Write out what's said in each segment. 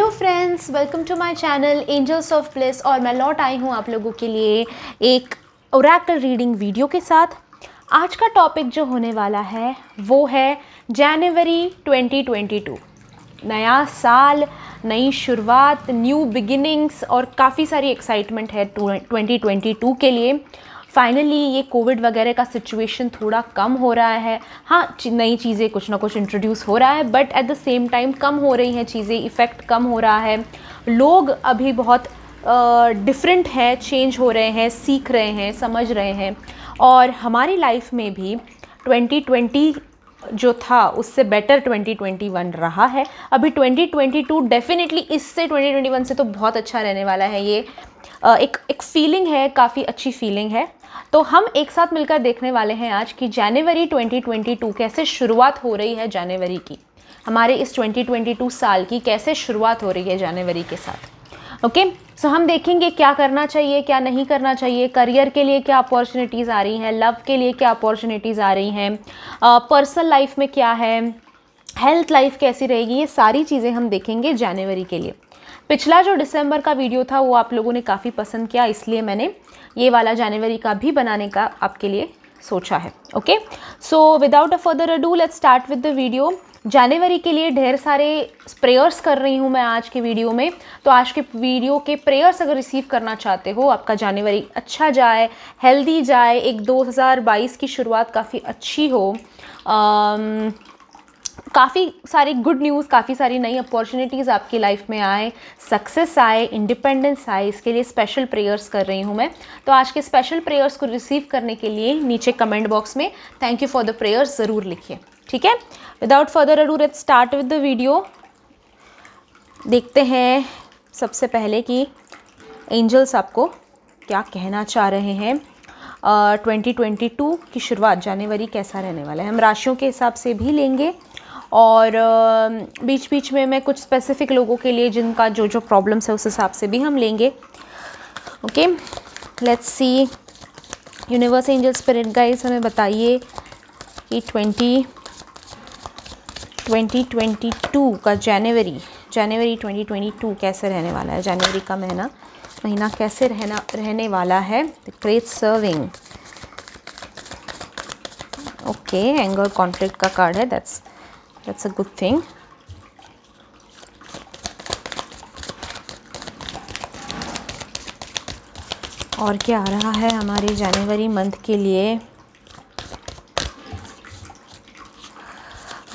Hello friends, welcome to my channel angels of bliss. और मैं लौट आई हूँ आप लोगों के लिए एक ओरेकल रीडिंग वीडियो के साथ। आज का टॉपिक जो होने वाला है वो है जनवरी 2022। नया साल, नई शुरुआत, न्यू बिगिनिंग्स और काफ़ी सारी एक्साइटमेंट है 2022 के लिए। फाइनली ये कोविड वगैरह का सिचुएशन थोड़ा कम हो रहा है। हाँ, नई चीज़ें कुछ ना कुछ इंट्रोड्यूस हो रहा है, but at the same time कम हो रही हैं चीज़ें, इफ़ेक्ट कम हो रहा है। लोग अभी बहुत डिफरेंट हैं, चेंज हो रहे हैं, सीख रहे हैं, समझ रहे हैं। और हमारी लाइफ में भी 2020 जो था उससे बेटर 2021 रहा है। अभी 2022 डेफिनेटली इससे 2021 से तो बहुत अच्छा रहने वाला है। ये एक फीलिंग है, काफ़ी अच्छी फीलिंग है। तो हम एक साथ मिलकर देखने वाले हैं आज कि जनवरी 2022 कैसे शुरुआत हो रही है। जनवरी की, हमारे इस 2022 साल की कैसे शुरुआत हो रही है जनवरी के साथ। ओके, सो हम देखेंगे क्या करना चाहिए, क्या नहीं करना चाहिए, करियर के लिए क्या अपॉर्चुनिटीज़ आ रही हैं, लव के लिए क्या अपॉर्चुनिटीज़ आ रही हैं, पर्सनल लाइफ में क्या है, हेल्थ लाइफ कैसी रहेगी, ये सारी चीज़ें हम देखेंगे जनवरी के लिए। पिछला जो दिसंबर का वीडियो था वो आप लोगों ने काफ़ी पसंद किया, इसलिए मैंने ये वाला जनवरी का भी बनाने का आपके लिए सोचा है। Okay, so without a further ado let's start with the video. जनवरी के लिए ढेर सारे प्रेयर्स कर रही हूँ मैं आज के वीडियो में। तो आज के वीडियो के प्रेयर्स अगर रिसीव करना चाहते हो, आपका जनवरी अच्छा जाए, हेल्दी जाए, एक 2022 की शुरुआत काफ़ी अच्छी हो, काफ़ी सारी गुड न्यूज़, काफ़ी सारी नई अपॉर्चुनिटीज़ आपकी लाइफ में आए, सक्सेस आए, इंडिपेंडेंस आए, इसके लिए स्पेशल प्रेयर्स कर रही हूँ मैं। तो आज के स्पेशल प्रेयर्स को रिसीव करने के लिए नीचे कमेंट बॉक्स में thank you for the prayers ज़रूर लिखिए, ठीक है। Without further ado let's start with the video. देखते हैं सबसे पहले कि एंजल्स आपको क्या कहना चाह रहे हैं। 2022 की शुरुआत जनवरी कैसा रहने वाला है, हम राशियों के हिसाब से भी लेंगे और बीच बीच में मैं कुछ स्पेसिफिक लोगों के लिए जिनका जो जो प्रॉब्लम्स है उस हिसाब से भी हम लेंगे। Okay, let's see. Universe, angel, spirit guides हमें बताइए कि 2022 का जनवरी 2022 कैसे रहने वाला है। जनवरी का महीना कैसे रहने वाला है। The great serving. Okay, anger conflict का कार्ड है, दैट्स अ गुड थिंग। और क्या आ रहा है हमारे जनवरी मंथ के लिए।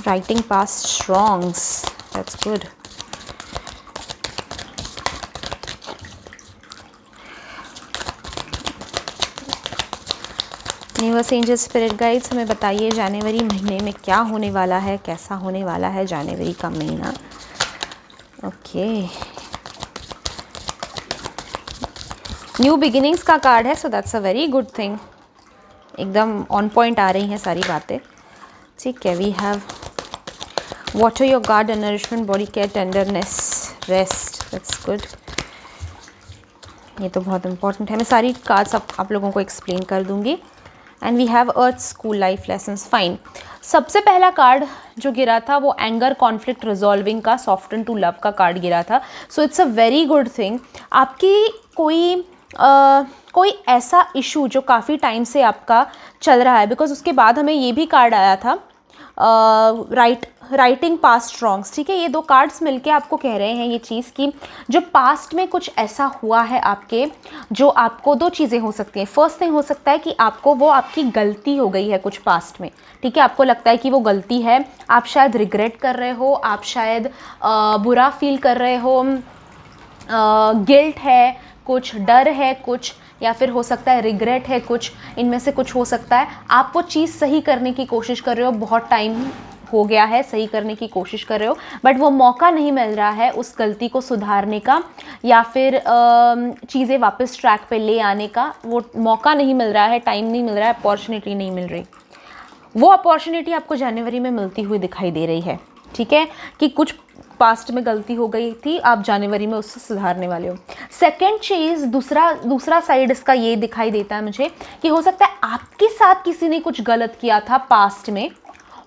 Writing past strongs, that's good. Universe, angel, spirit guides हमें बताइए जनवरी महीने में क्या होने वाला है, कैसा होने वाला है जनवरी का महीना। ओके, न्यू बिगिनिंग्स का कार्ड है, so that's a very good thing. एकदम ऑन पॉइंट आ रही हैं सारी बातें, ठीक है। We have water, your guard, nourishment, body care, tenderness, rest, that's good. ये तो बहुत इंपॉर्टेंट है। मैं सारी कार्ड्स आप लोगों को एक्सप्लेन कर दूंगी। And we have earth, school life lessons, fine. सबसे पहला कार्ड जो गिरा था वो एंगर कॉन्फ्लिक्ट रिजॉल्विंग का सॉफ्टन टू लव का कार्ड गिरा था। So it's a very good thing. आपकी कोई ऐसा इशू जो काफ़ी टाइम से आपका चल रहा है, बिकॉज उसके बाद हमें ये भी कार्ड आया था राइटिंग पास्ट स्ट्रॉन्ग्स, ठीक है। ये दो कार्ड्स मिलके आपको कह रहे हैं ये चीज़ कि जो पास्ट में कुछ ऐसा हुआ है आपके, जो आपको दो चीज़ें हो सकती हैं। फर्स्ट थिंग हो सकता है कि आपको वो आपकी गलती हो गई है कुछ पास्ट में, ठीक है। आपको लगता है कि वो गलती है, आप शायद रिग्रेट कर रहे हो, आप शायद बुरा फील कर रहे हो, गिल्ट है, कुछ डर है, कुछ, या फिर हो सकता है रिग्रेट है, कुछ इनमें से कुछ हो सकता है। आप वो चीज़ सही करने की कोशिश कर रहे हो, बहुत टाइम हो गया है, सही करने की कोशिश कर रहे हो, बट वो मौका नहीं मिल रहा है उस गलती को सुधारने का, या फिर चीज़ें वापस ट्रैक पे ले आने का। वो मौका नहीं मिल रहा है, टाइम नहीं मिल रहा है, अपॉर्चुनिटी नहीं मिल रही। वो अपॉर्चुनिटी आपको जनवरी में मिलती हुई दिखाई दे रही है, ठीक है, कि कुछ पास्ट में गलती हो गई थी, आप जनवरी में उससे सुधारने वाले हो। सेकेंड चीज़, दूसरा साइड इसका ये दिखाई देता है मुझे कि हो सकता है आपके साथ किसी ने कुछ गलत किया था पास्ट में,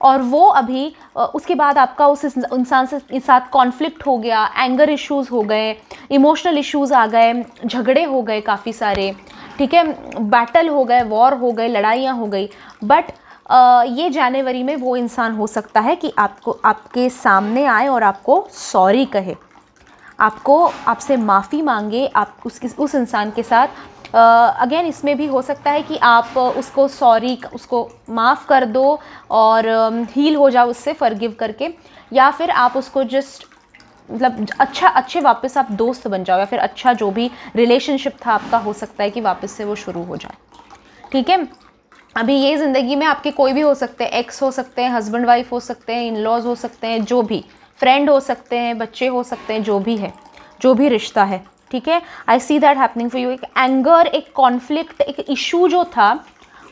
और वो अभी उसके बाद आपका उस इंसान से साथ कॉन्फ्लिक्ट हो गया, एंगर इश्यूज़ हो गए, इमोशनल इश्यूज़ आ गए, झगड़े हो गए काफ़ी सारे, ठीक है, बैटल हो गए, वॉर हो गए, लड़ाइयाँ हो गई। बट ये जनवरी में वो इंसान हो सकता है कि आपको आपके सामने आए और आपको सॉरी कहे, आपको आपसे माफ़ी मांगे, आप उस इंसान के साथ अगेन इसमें भी हो सकता है कि आप उसको सॉरी, उसको माफ़ कर दो और हील हो जाओ उससे फॉरगिव करके, या फिर आप उसको जस्ट मतलब अच्छे वापस आप दोस्त बन जाओ, या फिर अच्छा जो भी रिलेशनशिप था आपका हो सकता है कि वापस से वो शुरू हो जाए, ठीक है। अभी ये ज़िंदगी में आपके कोई भी हो सकते हैं, एक्स हो सकते हैं, हस्बैंड वाइफ हो सकते हैं, इन लॉज हो सकते हैं, जो भी फ्रेंड हो सकते हैं, बच्चे हो सकते हैं, जो भी है, जो भी रिश्ता है, ठीक है। I see that happening for you. एक एंगर, एक कॉन्फ्लिक्ट, एक इशू जो था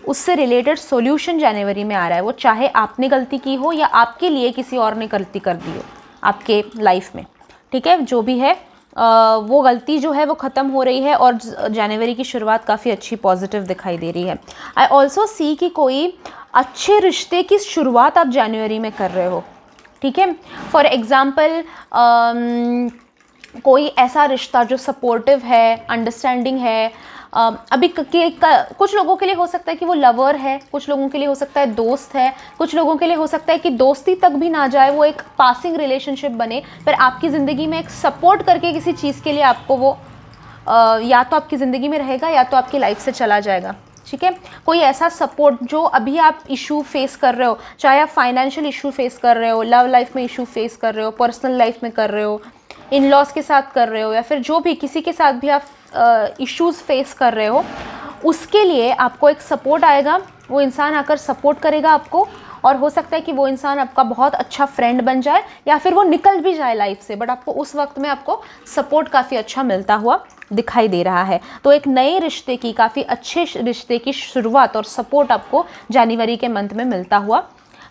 उससे रिलेटेड सॉल्यूशन जनवरी में आ रहा है, वो चाहे आपने गलती की हो या आपके लिए किसी और ने गलती कर दी हो आपके लाइफ में, ठीक है, जो भी है वो गलती जो है वो ख़त्म हो रही है और जनवरी की शुरुआत काफ़ी अच्छी पॉजिटिव दिखाई दे रही है। आई ऑल्सो सी कि कोई अच्छे रिश्ते की शुरुआत आप जनवरी में कर रहे हो, ठीक है। फॉर एग्ज़ाम्पल कोई ऐसा रिश्ता जो सपोर्टिव है, अंडरस्टैंडिंग है। अभी कुछ लोगों के लिए हो सकता है कि वो लवर है, कुछ लोगों के लिए हो सकता है दोस्त है, कुछ लोगों के लिए हो सकता है कि दोस्ती तक भी ना जाए, वो एक पासिंग रिलेशनशिप बने, पर आपकी ज़िंदगी में एक सपोर्ट करके किसी चीज़ के लिए आपको वो या तो आपकी ज़िंदगी में रहेगा या तो आपकी लाइफ से चला जाएगा, ठीक है। कोई ऐसा सपोर्ट जो अभी आप इशू फेस कर रहे हो, चाहे आप फाइनेंशियल इशू फेस कर रहे हो, लव लाइफ में इशू फेस कर रहे हो, पर्सनल लाइफ में कर रहे हो, इन लॉज के साथ कर रहे हो, या फिर जो भी किसी के साथ भी आप इश्यूज़ फेस कर रहे हो, उसके लिए आपको एक सपोर्ट आएगा, वो इंसान आकर सपोर्ट करेगा आपको, और हो सकता है कि वो इंसान आपका बहुत अच्छा फ्रेंड बन जाए या फिर वो निकल भी जाए लाइफ से, बट आपको उस वक्त में आपको सपोर्ट काफ़ी अच्छा मिलता हुआ दिखाई दे रहा है। तो एक नए रिश्ते की, काफ़ी अच्छे रिश्ते की शुरुआत और सपोर्ट आपको जनवरी के मंथ में मिलता हुआ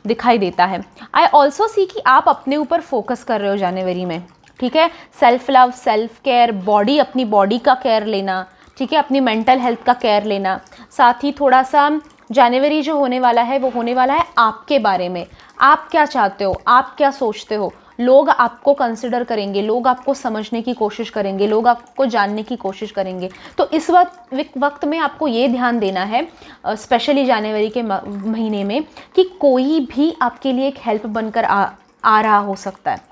दिखाई देता है। आई ऑल्सो सी कि आप अपने ऊपर फोकस कर रहे हो जनवरी में, ठीक है। Self love, self care, body, अपनी बॉडी का केयर लेना, ठीक है, अपनी मेंटल हेल्थ का केयर लेना। साथ ही थोड़ा सा जनवरी जो होने वाला है वो होने वाला है आपके बारे में, आप क्या चाहते हो, आप क्या सोचते हो। लोग आपको कंसिडर करेंगे, लोग आपको समझने की कोशिश करेंगे, लोग आपको जानने की कोशिश करेंगे। तो इस वक्त में आपको ये ध्यान देना है, स्पेशली जनवरी के महीने में, कि कोई भी आपके लिए एक हेल्प बनकर आ रहा हो सकता है।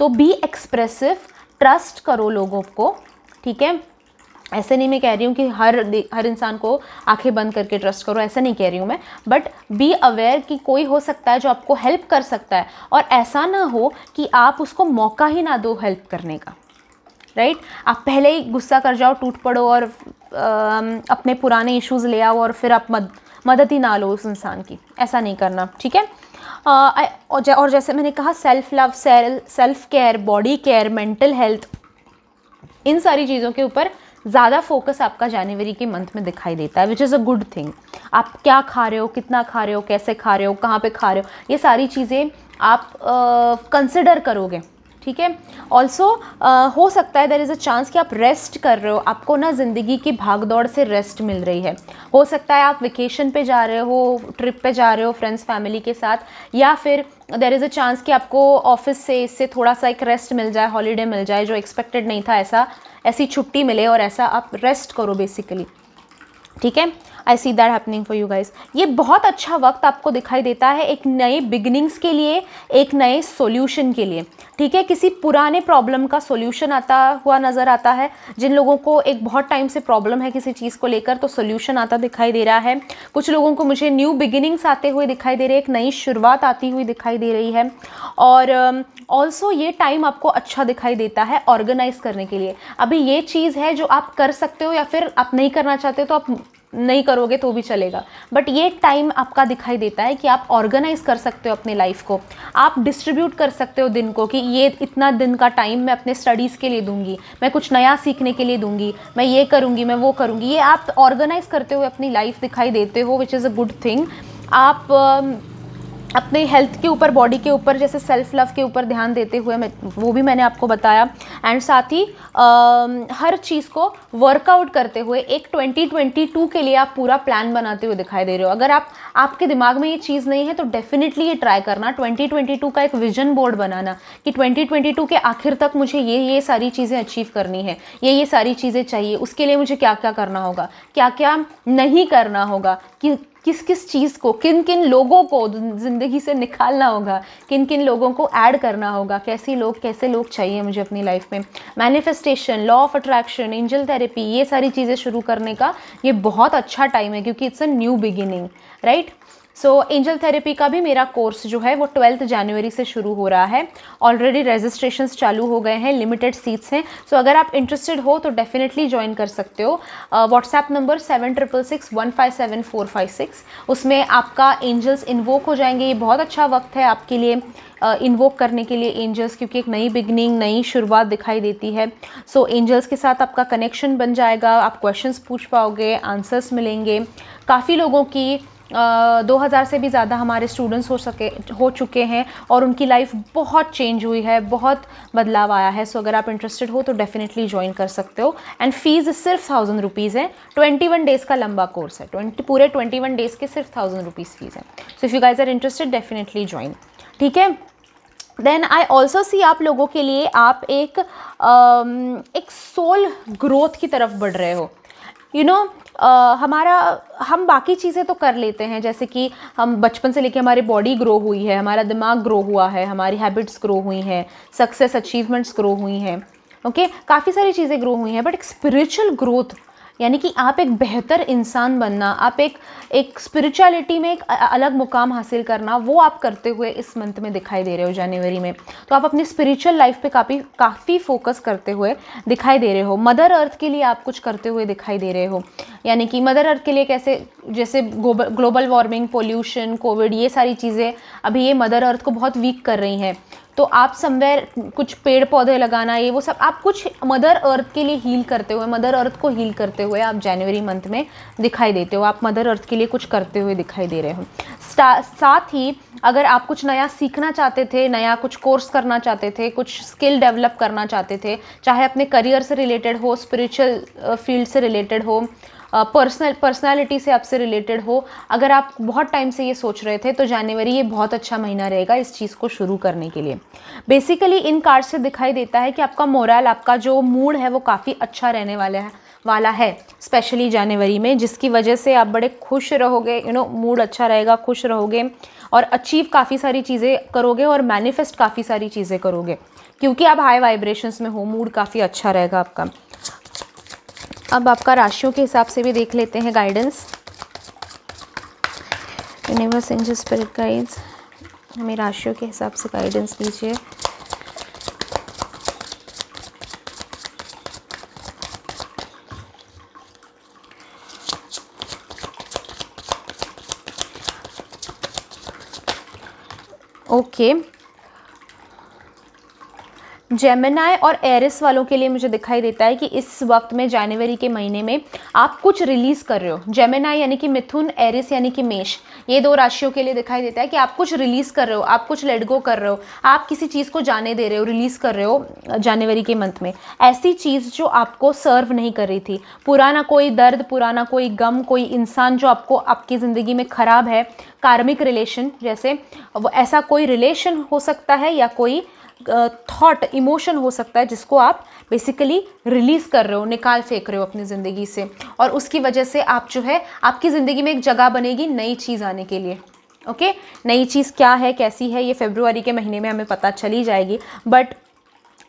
तो बी एक्सप्रेसिव, ट्रस्ट करो लोगों को, ठीक है। ऐसे नहीं मैं कह रही हूँ कि हर इंसान को आंखें बंद करके ट्रस्ट करो, ऐसा नहीं कह रही हूँ मैं, बट बी अवेयर कि कोई हो सकता है जो आपको हेल्प कर सकता है, और ऐसा ना हो कि आप उसको मौका ही ना दो हेल्प करने का, राइट। आप पहले ही गुस्सा कर जाओ, टूट पड़ो और अपने पुराने इश्यूज़ ले आओ और फिर आप मदद ही ना लो उस इंसान की, ऐसा नहीं करना, ठीक है। और जैसे मैंने कहा, self love, self care, body care, mental health, इन सारी चीज़ों के ऊपर ज़्यादा फोकस आपका जनवरी के मंथ में दिखाई देता है, which is a good thing. आप क्या खा रहे हो, कितना खा रहे हो, कैसे खा रहे हो, कहाँ पे खा रहे हो, ये सारी चीज़ें आप कंसिडर करोगे, ठीक है। ऑल्सो हो सकता है देयर इज़ अ चांस कि आप रेस्ट कर रहे हो, आपको ना ज़िंदगी की भाग दौड़ से रेस्ट मिल रही है। हो सकता है आप वेकेशन पे जा रहे हो, ट्रिप पे जा रहे हो फ्रेंड्स फैमिली के साथ, या फिर देयर इज़ अ चांस कि आपको ऑफिस से इससे थोड़ा सा एक रेस्ट मिल जाए, हॉलीडे मिल जाए, जो एक्सपेक्टेड नहीं था, ऐसी छुट्टी मिले और ऐसा आप रेस्ट करो बेसिकली, ठीक है। I see that happening for you guys. ये बहुत अच्छा वक्त आपको दिखाई देता है एक नए बिगिनिंग्स के लिए, एक नए सॉल्यूशन के लिए, ठीक है। किसी पुराने प्रॉब्लम का सॉल्यूशन आता हुआ नज़र आता है। जिन लोगों को एक बहुत टाइम से प्रॉब्लम है किसी चीज़ को लेकर, तो सॉल्यूशन आता दिखाई दे रहा है। कुछ लोगों को मुझे न्यू बिगिनिंग्स आते हुए दिखाई दे रहे हैं, एक नई शुरुआत आती हुई दिखाई दे रही है। और ऑल्सो ये टाइम आपको अच्छा दिखाई देता है ऑर्गेनाइज करने के लिए। अभी ये चीज़ है जो आप कर सकते हो, या फिर आप नहीं करना चाहते हो तो आप नहीं करोगे तो भी चलेगा, बट ये टाइम आपका दिखाई देता है कि आप ऑर्गेनाइज कर सकते हो अपने लाइफ को। आप डिस्ट्रीब्यूट कर सकते हो दिन को कि ये इतना दिन का टाइम मैं अपने स्टडीज़ के लिए दूंगी, मैं कुछ नया सीखने के लिए दूंगी, मैं ये करूंगी, मैं वो करूंगी। ये आप ऑर्गेनाइज करते हुए अपनी लाइफ दिखाई देते हो, which is a good thing. आप अपने हेल्थ के ऊपर, बॉडी के ऊपर, जैसे सेल्फ लव के ऊपर ध्यान देते हुए वो भी मैंने आपको बताया। एंड साथ ही हर चीज़ को वर्कआउट करते हुए एक 2022 के लिए आप पूरा प्लान बनाते हुए दिखाई दे रहे हो। अगर आपके दिमाग में ये चीज़ नहीं है तो डेफिनेटली ये ट्राई करना, 2022 का एक विजन बोर्ड बनाना कि 2022 के आखिर तक मुझे ये सारी चीज़ें अचीव करनी है, ये सारी चीज़ें चाहिए, उसके लिए मुझे क्या क्या करना होगा, क्या क्या नहीं करना होगा, कि किस किस चीज़ को, किन किन लोगों को ज़िंदगी से निकालना होगा, किन किन लोगों को ऐड करना होगा, कैसे लोग चाहिए मुझे अपनी लाइफ में। Manifestation, law of attraction, angel therapy, ये सारी चीज़ें शुरू करने का ये बहुत अच्छा टाइम है, क्योंकि it's a new beginning, right. So angel therapy का भी मेरा कोर्स जो है वो 12 जनवरी से शुरू हो रहा है। ऑलरेडी रजिस्ट्रेशंस चालू हो गए हैं, लिमिटेड सीट्स हैं। सो अगर आप इंटरेस्टेड हो तो डेफिनेटली ज्वाइन कर सकते हो। व्हाट्सएप नंबर 7666155456, उसमें आपका एंजल्स इन्वोक हो जाएंगे। ये बहुत अच्छा वक्त है आपके लिए इन्वोक करने के लिए एंजल्स, क्योंकि एक नई बिगनिंग, नई शुरुआत दिखाई देती है। सो एंजल्स के साथ आपका कनेक्शन बन जाएगा, आप क्वेश्चंस पूछ पाओगे, आंसर्स मिलेंगे। काफ़ी लोगों की 2000 से भी ज़्यादा हमारे स्टूडेंट्स हो चुके हैं और उनकी लाइफ बहुत चेंज हुई है, बहुत बदलाव आया है। सो अगर आप इंटरेस्टेड हो तो डेफिनेटली ज्वाइन कर सकते हो। एंड फीस सिर्फ 1000 रुपीज़ है। 21 डेज़ का लंबा कोर्स है, पूरे 21 डेज़ के सिर्फ 1000 रुपीज़ फीस है। So if you guys are interested definitely join, ठीक है। देन आई ऑल्सो सी आप लोगों के लिए आप एक सोल ग्रोथ की तरफ बढ़ रहे हो। हम बाकी चीज़ें तो कर लेते हैं, जैसे कि हम बचपन से लेके हमारी बॉडी ग्रो हुई है, हमारा दिमाग ग्रो हुआ है, हमारी हैबिट्स ग्रो हुई हैं, सक्सेस अचीवमेंट्स ग्रो हुई हैं, ओके, काफ़ी सारी चीज़ें ग्रो हुई हैं। बट एक स्पिरिचुअल ग्रोथ, यानी कि आप एक बेहतर इंसान बनना, आप एक स्पिरिचुअलिटी में एक अलग मुकाम हासिल करना, वो आप करते हुए इस मंथ में दिखाई दे रहे हो जनवरी में। तो आप अपनी स्पिरिचुअल लाइफ पे काफ़ी फोकस करते हुए दिखाई दे रहे हो। मदर अर्थ के लिए आप कुछ करते हुए दिखाई दे रहे हो, यानी कि मदर अर्थ के लिए कैसे, जैसे ग्लोबल वार्मिंग, पोल्यूशन, कोविड, ये सारी चीज़ें अभी ये मदर अर्थ को बहुत वीक कर रही हैं। तो आप समवेयर कुछ पेड़ पौधे लगाना, ये वो सब आप कुछ मदर अर्थ के लिए हील करते हुए, मदर अर्थ को हील करते हुए आप जनवरी मंथ में दिखाई देते हो। आप मदर अर्थ के लिए कुछ करते हुए दिखाई दे रहे हो। साथ ही अगर आप कुछ नया सीखना चाहते थे, नया कुछ कोर्स करना चाहते थे, कुछ स्किल डेवलप करना चाहते थे, चाहे अपने करियर से रिलेटेड हो, स्पिरिचुअल फील्ड से रिलेटेड हो, पर्सनालिटी से आपसे रिलेटेड हो, अगर आप बहुत टाइम से ये सोच रहे थे तो जनवरी ये बहुत अच्छा महीना रहेगा इस चीज़ को शुरू करने के लिए। बेसिकली इन कार्ड से दिखाई देता है कि आपका मोरल, आपका जो मूड है वो काफ़ी अच्छा रहने वाला है स्पेशली जनवरी में, जिसकी वजह से आप बड़े खुश रहोगे, मूड अच्छा रहेगा, खुश रहोगे और अचीव काफ़ी सारी चीज़ें करोगे और मैनिफेस्ट काफ़ी सारी चीज़ें करोगे, क्योंकि आप हाई वाइब्रेशंस में हो, मूड काफ़ी अच्छा रहेगा आपका। अब आपका राशियों के हिसाब से भी देख लेते हैं guidance. Universe, angel, spirit guides, हमें राशियों के हिसाब से गाइडेंस दीजिए। ओके, जेमिनाई और एरिस वालों के लिए मुझे दिखाई देता है कि इस वक्त में जनवरी के महीने में आप कुछ रिलीज कर रहे हो। जेमिनाई यानी कि मिथुन, एरिस यानी कि मेष, ये दो राशियों के लिए दिखाई देता है कि आप कुछ रिलीज कर रहे हो, आप कुछ लेट गो कर रहे हो, आप किसी चीज़ को जाने दे रहे हो, रिलीज कर रहे हो जनवरी के मंथ में। ऐसी चीज़ जो आपको सर्व नहीं कर रही थी, पुराना कोई दर्द, पुराना कोई गम, कोई इंसान जो आपको आपकी ज़िंदगी में ख़राब है, कार्मिक रिलेशन, जैसे ऐसा कोई रिलेशन हो सकता है या कोई थॉट, इमोशन हो सकता है जिसको आप बेसिकली रिलीज कर रहे हो, निकाल फेंक रहे हो अपनी ज़िंदगी से, और उसकी वजह से आप जो है आपकी ज़िंदगी में एक जगह बनेगी नई चीज़ आने के लिए। ओके, नई चीज़ क्या है, कैसी है, ये फरवरी के महीने में हमें पता चली जाएगी। बट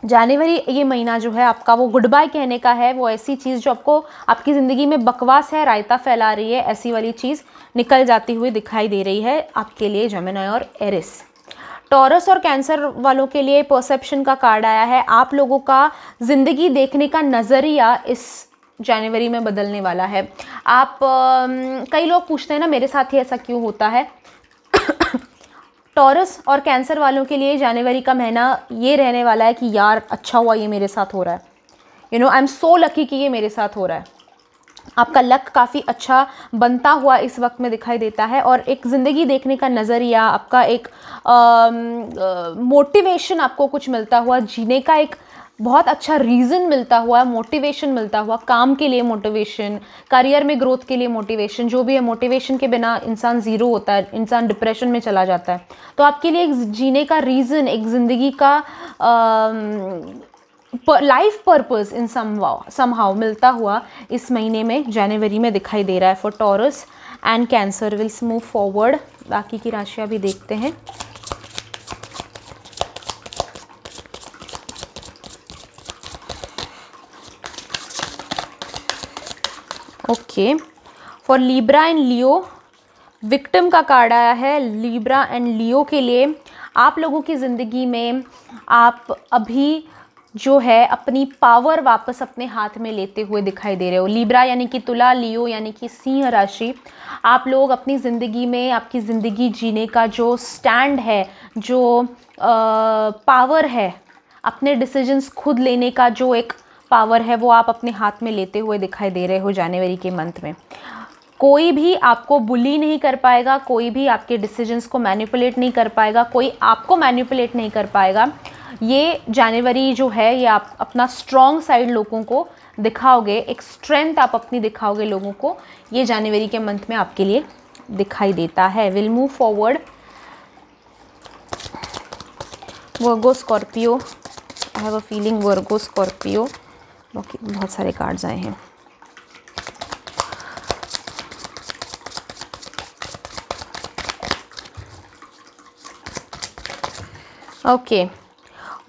जनवरी ये महीना जो है आपका वो गुड बाय कहने का है। वो ऐसी चीज़ जो आपको आपकी ज़िंदगी में बकवास है, रायता फैला रही है, ऐसी वाली चीज़ निकल जाती हुई दिखाई दे रही है आपके लिए जेमिनी और एरिस। टॉरस और कैंसर वालों के लिए परसेप्शन का कार्ड आया है। आप लोगों का ज़िंदगी देखने का नज़रिया इस जनवरी में बदलने वाला है। आप कई लोग पूछते हैं ना मेरे साथ ही ऐसा क्यों होता है। टॉरस और कैंसर वालों के लिए जनवरी का महीना ये रहने वाला है कि यार अच्छा हुआ ये मेरे साथ हो रहा है, आई एम सो लकी कि ये मेरे साथ हो रहा है। आपका लक काफ़ी अच्छा बनता हुआ इस वक्त में दिखाई देता है, और एक ज़िंदगी देखने का नज़रिया आपका, एक मोटिवेशन आपको कुछ मिलता हुआ, जीने का एक बहुत अच्छा रीज़न मिलता हुआ, मोटिवेशन मिलता हुआ, काम के लिए मोटिवेशन, करियर में ग्रोथ के लिए मोटिवेशन, जो भी है मोटिवेशन के बिना इंसान ज़ीरो होता है, इंसान डिप्रेशन में चला जाता है। तो आपके लिए एक जीने का रीज़न, एक ज़िंदगी का लाइफ पर्पस इन समहाउ मिलता हुआ इस महीने में जनवरी में दिखाई दे रहा है for taurus and cancer. Will move forward, बाकी की राशियां भी देखते हैं। Okay, for Libra and Leo, victim का कार्ड आया है लिब्रा एंड लियो के लिए। आप लोगों की ज़िंदगी में आप अभी जो है अपनी पावर वापस अपने हाथ में लेते हुए दिखाई दे रहे हो। लिब्रा यानी कि तुला, लियो यानी कि सिंह राशि। आप लोग अपनी ज़िंदगी में, आपकी ज़िंदगी जीने का जो स्टैंड है, जो पावर है, अपने डिसीजंस खुद लेने का जो एक पावर है, वो आप अपने हाथ में लेते हुए दिखाई दे रहे हो जनवरी के मंथ में। कोई भी आपको बुली नहीं कर पाएगा, कोई भी आपके डिसीजंस को मैनिपुलेट नहीं कर पाएगा, कोई आपको मैनिपुलेट नहीं कर पाएगा। ये जनवरी जो है, ये आप अपना स्ट्रॉन्ग साइड लोगों को दिखाओगे, एक स्ट्रेंथ आप अपनी दिखाओगे लोगों को, ये जनवरी के मंथ में आपके लिए दिखाई देता है। Will move forward, Virgo Scorpio, I have a feeling Virgo Scorpio, बहुत सारे कार्ड्स आए हैं। ओके,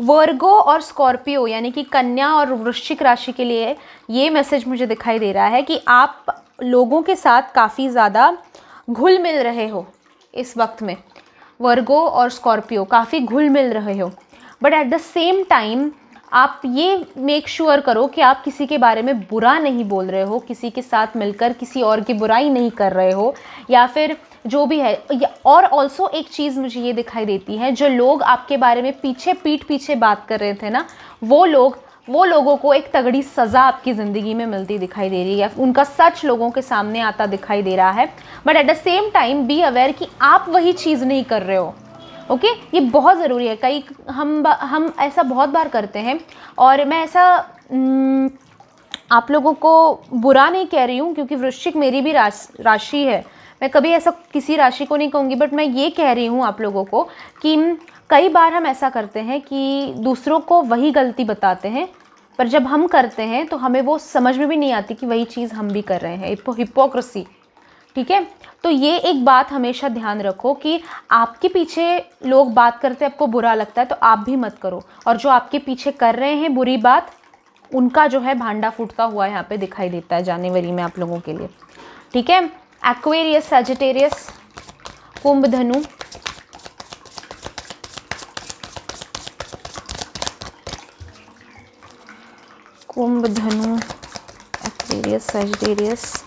वर्गो और स्कॉर्पियो यानी कि कन्या और वृश्चिक राशि के लिए ये मैसेज मुझे दिखाई दे रहा है कि आप लोगों के साथ काफ़ी ज़्यादा घुल मिल रहे हो इस वक्त में। वर्गो और स्कॉर्पियो काफ़ी घुल मिल रहे हो, but at the same time आप ये मेक श्योर करो कि आप किसी के बारे में बुरा नहीं बोल रहे हो, किसी के साथ मिलकर किसी और की बुराई नहीं कर रहे हो, या फिर जो भी है। और ऑल्सो एक चीज़ मुझे ये दिखाई देती है, जो लोग आपके बारे में पीठ पीछे बात कर रहे थे ना, वो लोगों को एक तगड़ी सज़ा आपकी ज़िंदगी में मिलती दिखाई दे रही है, उनका सच लोगों के सामने आता दिखाई दे रहा है। But at the same time be aware कि आप वही चीज़ नहीं कर रहे हो। ओके, ये बहुत ज़रूरी है। कई हम ऐसा बहुत बार करते हैं, और मैं ऐसा आप लोगों को बुरा नहीं कह रही हूँ, क्योंकि वृश्चिक मेरी भी राशि है, मैं कभी ऐसा किसी राशि को नहीं कहूँगी, बट मैं ये कह रही हूँ आप लोगों को कि कई बार हम ऐसा करते हैं कि दूसरों को वही गलती बताते हैं, पर जब हम करते हैं तो हमें वो समझ में भी नहीं आती कि वही चीज़ हम भी कर रहे हैं। हिपोक्रेसी, ठीक है। तो ये एक बात हमेशा ध्यान रखो कि आपके पीछे लोग बात करते हैं, आपको बुरा लगता है तो आप भी मत करो, और जो आपके पीछे कर रहे हैं बुरी बात, उनका जो है भांडा फूटता हुआ यहाँ पे दिखाई देता है जनवरी में आप लोगों के लिए, ठीक है। एक्वेरियस, सजिटेरियस, कुंभ, धनु, कुंभ, धनु, एक्वेरियस, सजिटेरियस,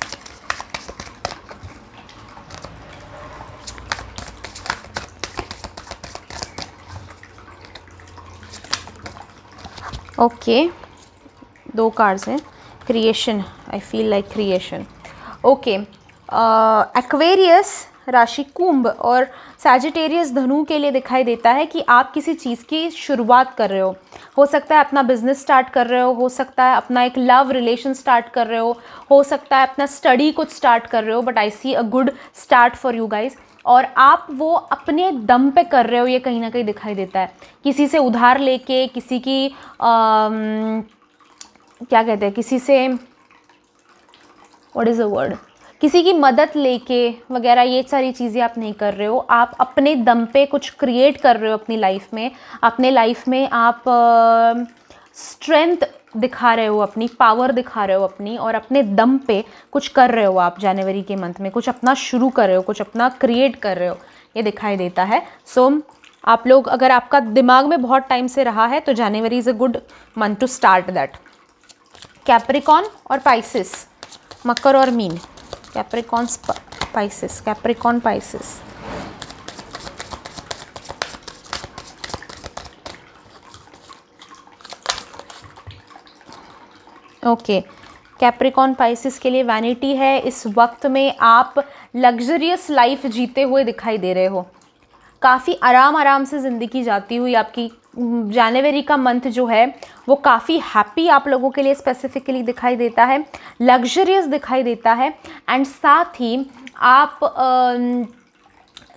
ओके, दो कार्ड्स हैं। Creation, I feel like creation. Okay, Aquarius राशि कुंभ और सैजिटेरियस धनु के लिए दिखाई देता है कि आप किसी चीज़ की शुरुआत कर रहे हो सकता है अपना बिजनेस स्टार्ट कर रहे हो सकता है अपना एक लव रिलेशन स्टार्ट कर रहे हो सकता है अपना स्टडी कुछ स्टार्ट कर रहे हो, but I see a good start for you guys. और आप वो अपने दम पे कर रहे हो, ये कहीं ना कहीं दिखाई देता है। किसी से उधार लेके, किसी की क्या कहते हैं, किसी से व्हाट इज़ द वर्ड, किसी की मदद लेके वगैरह, ये सारी चीज़ें आप नहीं कर रहे हो। आप अपने दम पे कुछ क्रिएट कर रहे हो अपनी लाइफ में। अपने लाइफ में आप स्ट्रेंथ दिखा रहे हो, अपनी पावर दिखा रहे हो अपनी, और अपने दम पे कुछ कर रहे हो आप जनवरी के मंथ में, कुछ अपना शुरू कर रहे हो, कुछ अपना क्रिएट कर रहे हो, ये दिखाई देता है। सो आप लोग, अगर आपका दिमाग में बहुत टाइम से रहा है तो January is a good month to start that. Capricorn और पाइसिस, मकर और मीन, Capricorn Pisces, Capricorn Pisces, okay. Capricorn Pisces के लिए वैनिटी है। इस वक्त में आप लग्जरियस लाइफ जीते हुए दिखाई दे रहे हो, काफ़ी आराम आराम से ज़िंदगी जाती हुई आपकी जनवरी का मंथ जो है वो काफ़ी हैप्पी आप लोगों के लिए स्पेसिफिकली दिखाई देता है, लग्जरियस दिखाई देता है। एंड साथ ही आप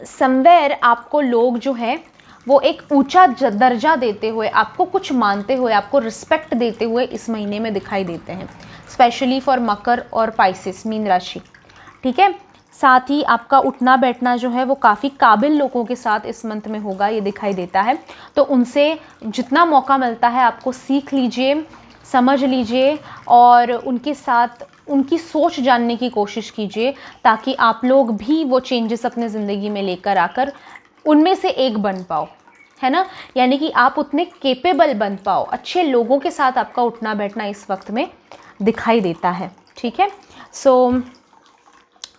समवेयर आपको लोग जो है वो एक ऊंचा दर्जा देते हुए, आपको कुछ मानते हुए, आपको रिस्पेक्ट देते हुए इस महीने में दिखाई देते हैं, स्पेशली फॉर मकर और पाइसिस मीन राशि। ठीक है, साथ ही आपका उठना बैठना जो है वो काफ़ी काबिल लोगों के साथ इस मंथ में होगा, ये दिखाई देता है। तो उनसे जितना मौका मिलता है आपको सीख लीजिए, समझ लीजिए और उनके साथ उनकी सोच जानने की कोशिश कीजिए, ताकि आप लोग भी वो चेंजेस अपने ज़िंदगी में लेकर आकर उनमें से एक बन पाओ, है ना। यानी कि आप उतने केपेबल बन पाओ, अच्छे लोगों के साथ आपका उठना बैठना इस वक्त में दिखाई देता है। ठीक है, so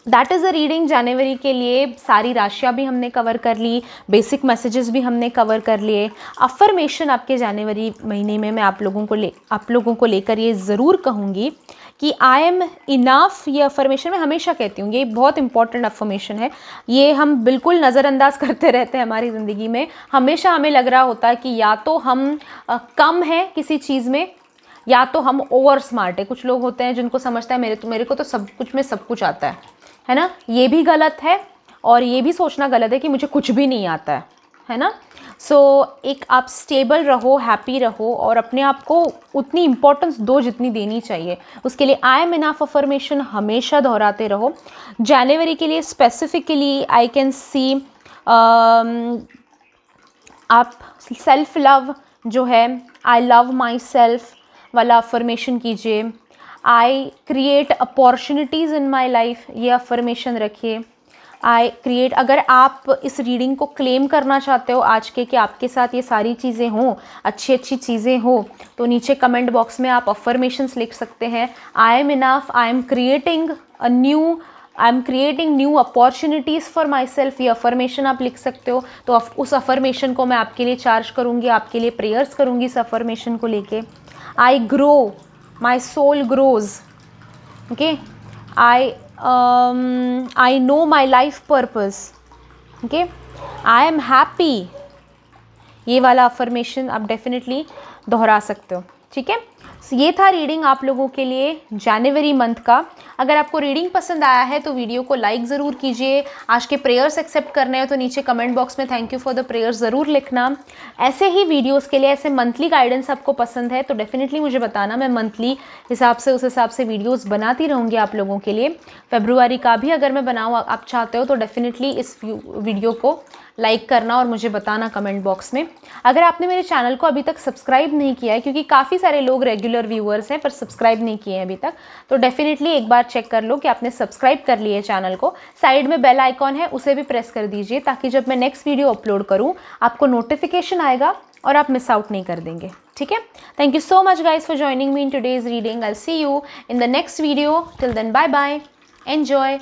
that is a reading जनवरी के लिए। सारी राशियाँ भी हमने कवर कर ली, बेसिक मैसेजेस भी हमने कवर कर लिए। अफर्मेशन आपके जनवरी महीने में मैं आप लोगों को लेकर ये ज़रूर कहूँगी कि आई एम इनफ। ये अफर्मेशन मैं हमेशा कहती हूँ, ये बहुत इंपॉर्टेंट अफर्मेशन है। ये हम बिल्कुल नज़रअंदाज करते रहते हैं हमारी ज़िंदगी में। हमेशा हमें लग रहा होता है कि या तो हम कम हैं किसी चीज़ में, या तो हम ओवर स्मार्ट है। कुछ लोग होते हैं जिनको समझता है मेरे को तो सब कुछ में सब कुछ आता है ना। ये भी गलत है और ये भी सोचना गलत है कि मुझे कुछ भी नहीं आता है ना। सो एक आप स्टेबल रहो, हैप्पी रहो और अपने आप को उतनी इम्पोर्टेंस दो जितनी देनी चाहिए। उसके लिए आई एम इनफ अफर्मेशन हमेशा दोहराते रहो। जनवरी के लिए स्पेसिफिकली आई कैन सी आप सेल्फ लव जो है, आई लव माई सेल्फ वाला अफर्मेशन कीजिए। I create opportunities in my life, ये अफर्मेशन रखिए। आई क्रिएट, अगर आप इस रीडिंग को क्लेम करना चाहते हो आज के कि आपके साथ ये सारी चीज़ें हों, अच्छी अच्छी चीज़ें हो, तो नीचे कमेंट बॉक्स में आप अफर्मेशंस लिख सकते हैं। I am enough, I am creating new opportunities for my self, ये अफर्मेशन आप लिख सकते हो। तो उस अफर्मेशन को मैं आपके लिए चार्ज करूँगी, आपके लिए प्रेयर्स करूँगी इस अफर्मेशन को लेके। I grow, my soul grows, okay. I know my life purpose, okay. I am happy, ये वाला अफर्मेशन आप डेफिनेटली दोहरा सकते हो। ठीक है, ये था रीडिंग आप लोगों के लिए जनवरी मंथ का। अगर आपको रीडिंग पसंद आया है तो वीडियो को लाइक ज़रूर कीजिए। आज के प्रेयर्स एक्सेप्ट करने हैं तो नीचे कमेंट बॉक्स में thank you for the prayers ज़रूर लिखना। ऐसे ही वीडियोस के लिए, ऐसे मंथली गाइडेंस आपको पसंद है तो डेफिनेटली मुझे बताना, मैं मंथली हिसाब से उस हिसाब से वीडियोस बनाती रहूँगी आप लोगों के लिए। फेब्रुआरी का भी अगर मैं बनाऊँ आप चाहते हो तो डेफिनेटली इस वीडियो को लाइक करना और मुझे बताना कमेंट बॉक्स में। अगर आपने मेरे चैनल को अभी तक सब्सक्राइब नहीं किया है, क्योंकि काफ़ी सारे लोग रेगुलर व्यूअर्स हैं पर सब्सक्राइब नहीं किए हैं अभी तक, तो डेफिनेटली एक बार चेक कर लो कि आपने सब्सक्राइब कर लिया है चैनल को। साइड में बेल आइकॉन है, उसे भी प्रेस कर दीजिए ताकि जब मैं नेक्स्ट वीडियो अपलोड करूँ आपको नोटिफिकेशन आएगा और आप मिस आउट नहीं कर देंगे। ठीक है, thank you so much guys for joining me in today's reading. I will see you in the next video. Till then bye bye, enjoy.